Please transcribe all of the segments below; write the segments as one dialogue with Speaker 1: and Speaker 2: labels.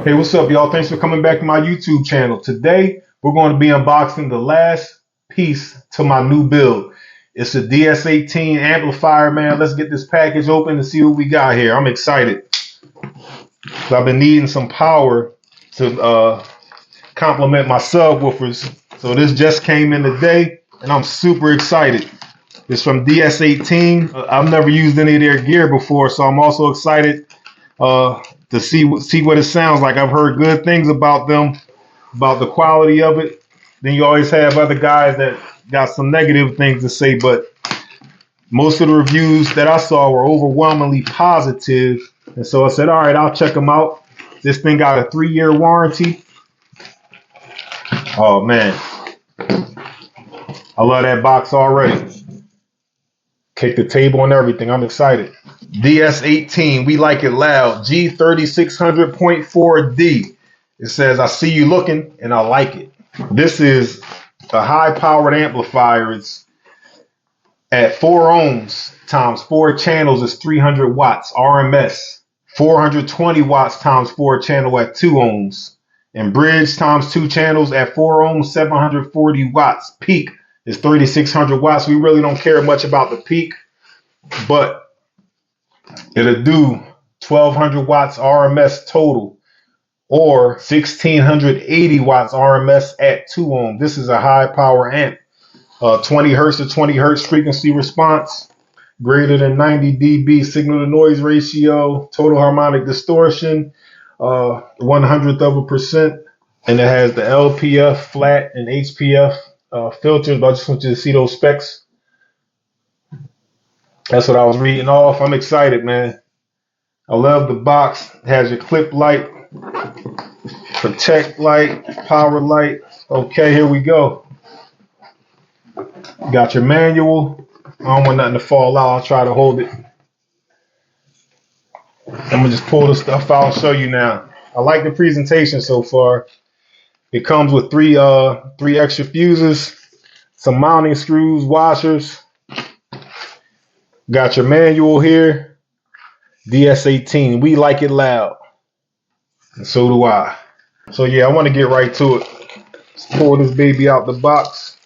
Speaker 1: Hey, what's up, y'all? Thanks for coming back to my YouTube channel. Today, we're going to be unboxing the last piece to my new build. It's a DS18 amplifier, man. Let's get this package open and see what we got here. I'm excited. I've been needing some power to complement my subwoofers. So this just came in today, and I'm super excited. It's from DS18. I've never used any of their gear before, so I'm also excited to see what it sounds like. I've heard good things about them, about the quality of it. Then you always have other guys that got some negative things to say, but most of the reviews that I saw were overwhelmingly positive. And so I said, all right, I'll check them out. This thing got a 3-year warranty. Oh man, I love that box already. Kick the table and everything. I'm excited. DS18, we like it loud. G3600.4D. It says, I see you looking and I like it. This is a high powered amplifier. It's at 4 ohms times 4 channels is 300 watts RMS. 420 watts times 4 channel at 2 ohms. And bridge times 2 channels at 4 ohms, 740 watts. Peak is 3600 watts. We really don't care much about the peak, but it'll do 1200 watts RMS total, or 1680 watts RMS at 2 ohms. This is a high power amp. 20 hertz to 20 hertz frequency response, greater than 90 dB signal to noise ratio, total harmonic distortion, 1/100%, and it has the LPF flat and HPF filters. But I just want you to see those specs. That's what I was reading off. I'm excited, man. I love the box. It has your clip light, protect light, power light. Okay, here we go. Got your manual. I don't want nothing to fall out. I'll try to hold it. I'm gonna just pull the stuff out and show you now. I like the presentation so far. It comes with three extra fuses, some mounting screws, washers. Got your manual here. DS18, we like it loud. And so do I. So yeah, I want to get right to it. Let's pull this baby out the box.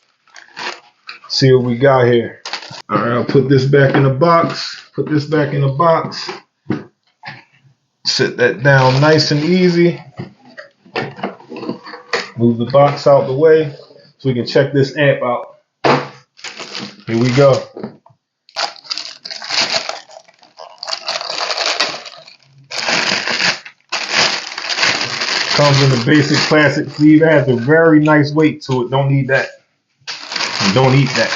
Speaker 1: See what we got here. All right, I'll put this back in the box. Put this back in the box. Sit that down nice and easy. Move the box out the way so we can check this amp out. Here we go. Comes in the basic plastic sleeve. It has a very nice weight to it. Don't need that. And don't eat that.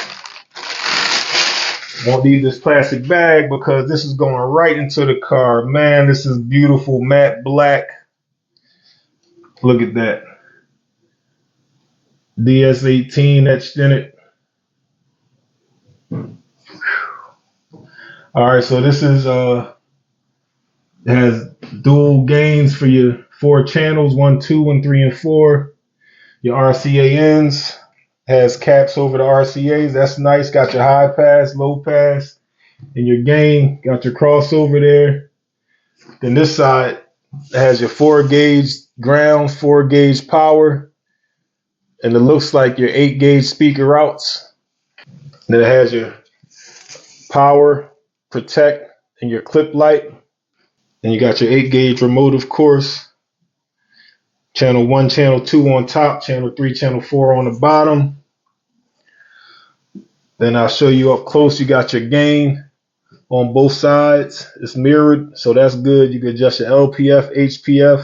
Speaker 1: Won't need this plastic bag because this is going right into the car. Man, this is beautiful matte black. Look at that. DS18 etched in it. All right, so this is it has dual gains for your 4 channels, 1, 2, 1, 3, and 4. Your RCANs has caps over the RCAs. That's nice. Got your high pass, low pass, and your gain. Got your crossover there. Then this side has your 4-gauge ground, 4-gauge power, and it looks like your 8-gauge speaker routes. Then it has your power, protect, and your clip light. And you got your 8-gauge remote, of course. Channel 1, channel 2 on top, channel 3, channel 4 on the bottom. Then I'll show you up close. You got your gain on both sides. It's mirrored, so that's good. You can adjust your LPF, HPF,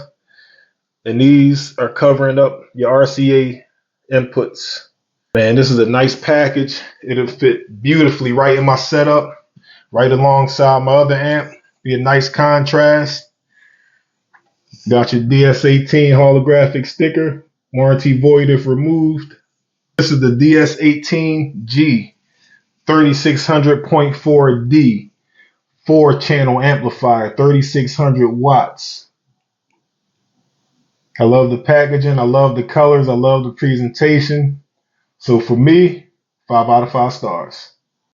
Speaker 1: and these are covering up your RCA inputs. Man, this is a nice package. It'll fit beautifully right in my setup, right alongside my other amp. Be a nice contrast. Got your DS18 holographic sticker, warranty void if removed. This is the DS18 G3600.4D 4-channel amplifier, 3600 watts. I love the packaging. I love the colors. I love the presentation. So for me, 5 out of 5 stars.